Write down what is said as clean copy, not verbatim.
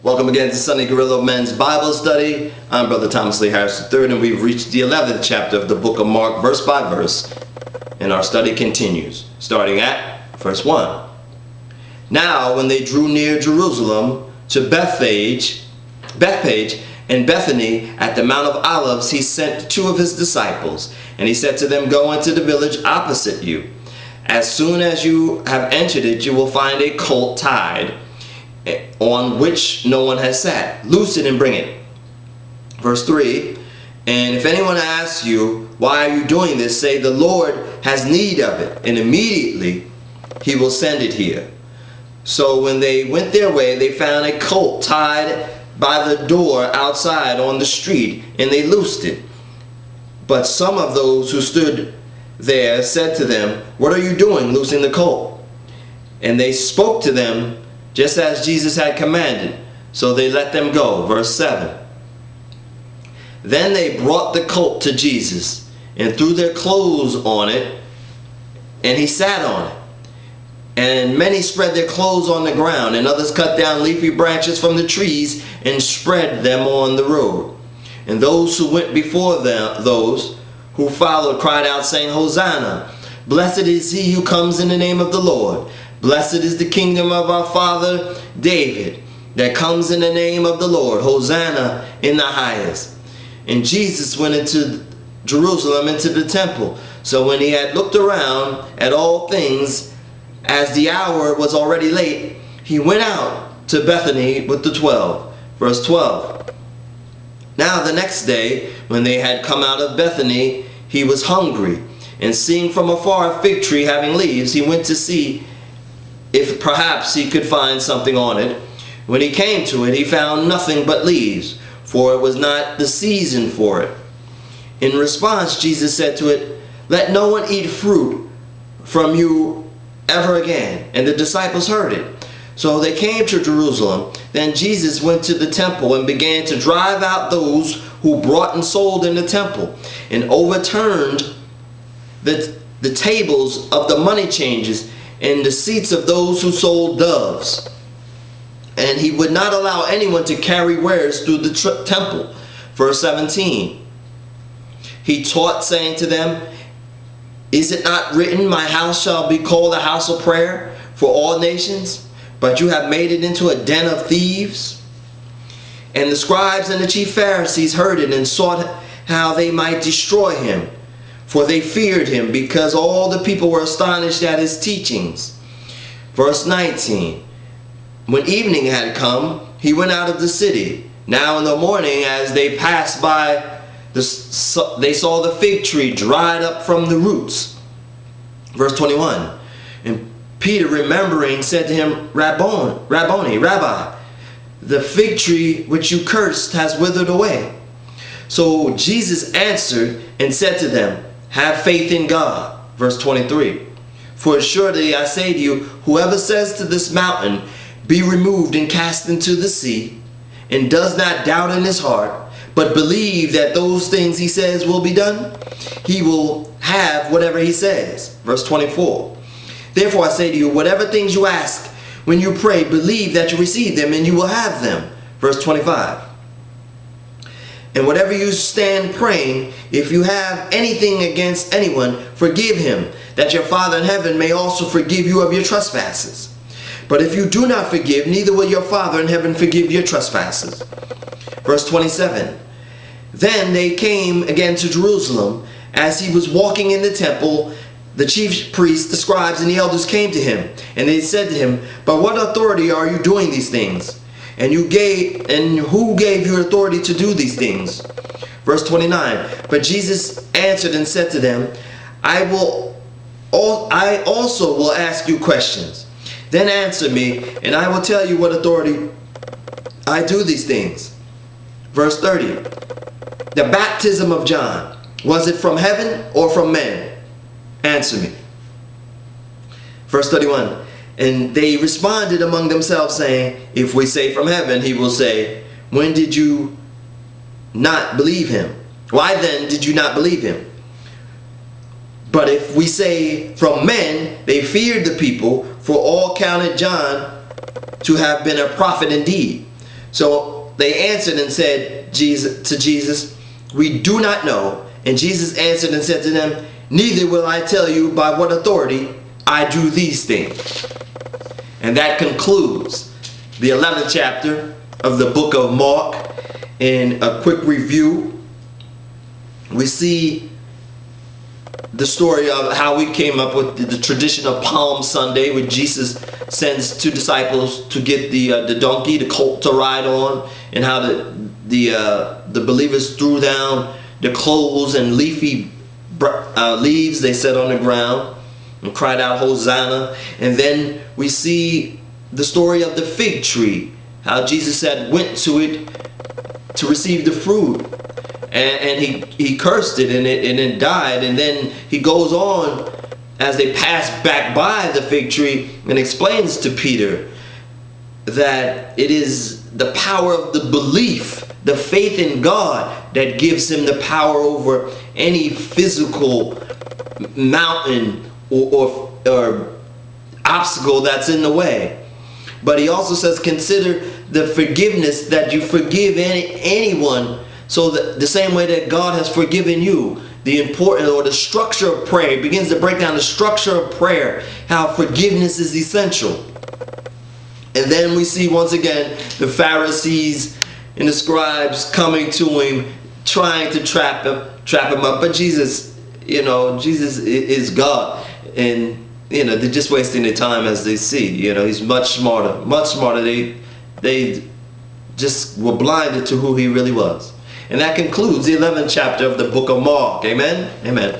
Welcome again to SundayGorilla Mens Bible study. I'm Brother Thomas Lee Harris III, and we've reached the 11th chapter of the book of Mark, verse by verse, and our study continues, starting at verse 1. Now, when they drew near Jerusalem to Bethphage and Bethany at the Mount of Olives, he sent two of his disciples, and he said to them, "Go into the village opposite you. As soon as you have entered it, you will find a colt tied, on which no one has sat. Loose it and bring it." Verse 3, "And if anyone asks you, 'Why are you doing this?' say, 'The Lord has need of it, and immediately he will send it here.' So when they went their way, they found a colt tied by the door outside on the street, and they loosed it. But some of those who stood there said to them, 'What are you doing, loosing the colt?' And they spoke to them just as Jesus had commanded. So they let them go." Verse 7. "Then they brought the colt to Jesus and threw their clothes on it, and he sat on it. And many spread their clothes on the ground, and others cut down leafy branches from the trees and spread them on the road. And those who went before them, those who followed, cried out, saying, 'Hosanna! Blessed is he who comes in the name of the Lord. Blessed is the kingdom of our father David that comes in the name of the Lord. Hosanna in the highest.' And Jesus went into Jerusalem, into the temple. So when he had looked around at all things, as the hour was already late, he went out to Bethany with the 12. Verse 12. Now the next day, when they had come out of Bethany, he was hungry. And seeing from afar a fig tree having leaves, he went to see if perhaps he could find something on it. When he came to it, he found nothing but leaves, for it was not the season for it. In response, Jesus said to it, 'Let no one eat fruit from you ever again.' And the disciples heard it. So they came to Jerusalem. Then Jesus went to the temple and began to drive out those who brought and sold in the temple, and overturned the tables of the money changers and the seats of those who sold doves. And he would not allow anyone to carry wares through the temple." Verse 17. "He taught, saying to them, 'Is it not written, my house shall be called a house of prayer for all nations? But you have made it into a den of thieves.' And the scribes and the chief Pharisees heard it and sought how they might destroy him. For they feared him, because all the people were astonished at his teachings." Verse 19. "When evening had come, he went out of the city. Now in the morning, as they passed by, they saw the fig tree dried up from the roots." Verse 21. "And Peter, remembering, said to him, 'Rabboni, Rabbi, the fig tree which you cursed has withered away.' So Jesus answered and said to them, 'Have faith in God.'" Verse 23. "For assuredly I say to you, whoever says to this mountain, 'Be removed and cast into the sea,' and does not doubt in his heart, but believe that those things he says will be done, he will have whatever he says." Verse 24. "Therefore I say to you, whatever things you ask when you pray, believe that you receive them, and you will have them." Verse 25. "And whatever you stand praying, if you have anything against anyone, forgive him, that your Father in heaven may also forgive you of your trespasses. But if you do not forgive, neither will your Father in heaven forgive your trespasses." Verse 27. "Then they came again to Jerusalem. As he was walking in the temple, the chief priests, the scribes, and the elders came to him, and they said to him, 'By what authority are you doing these things? And who gave you authority to do these things?' Verse 29. "But Jesus answered and said to them, I also will ask you questions. Then answer me, and I will tell you what authority I do these things." Verse 30. "The baptism of John, was it from heaven or from men? Answer me." Verse 31. "And they responded among themselves, saying, 'If we say from heaven, he will say, when did you not believe him? Why then did you not believe him? But if we say from men,' they feared the people, for all counted John to have been a prophet indeed. So they answered and said to Jesus, "We do not know." And Jesus answered and said to them, "Neither will I tell you by what authority I do these things." And that concludes the 11th chapter of the book of Mark. In a quick review, we see the story of how we came up with the tradition of Palm Sunday, where Jesus sends two disciples to get the donkey, the colt to ride on, and how the believers threw down the clothes and leafy leaves they set on the ground and cried out, "Hosanna." And then we see the story of the fig tree, how Jesus went to it to receive the fruit, and he cursed it, and it died. And then he goes on as they pass back by the fig tree and explains to Peter that it is the power of the belief, the faith in God, that gives him the power over any physical mountain or obstacle that's in the way. But he also says, consider the forgiveness, that you forgive anyone, so that the same way that God has forgiven you. The important, or the structure of prayer, he begins to break down the structure of prayer, how forgiveness is essential. And then we see once again the Pharisees and the scribes coming to him, trying to trap him up. But Jesus is God, and they're just wasting their time, as they see. He's much smarter. They just were blinded to who he really was. And that concludes the 11th chapter of the book of Mark. Amen? Amen.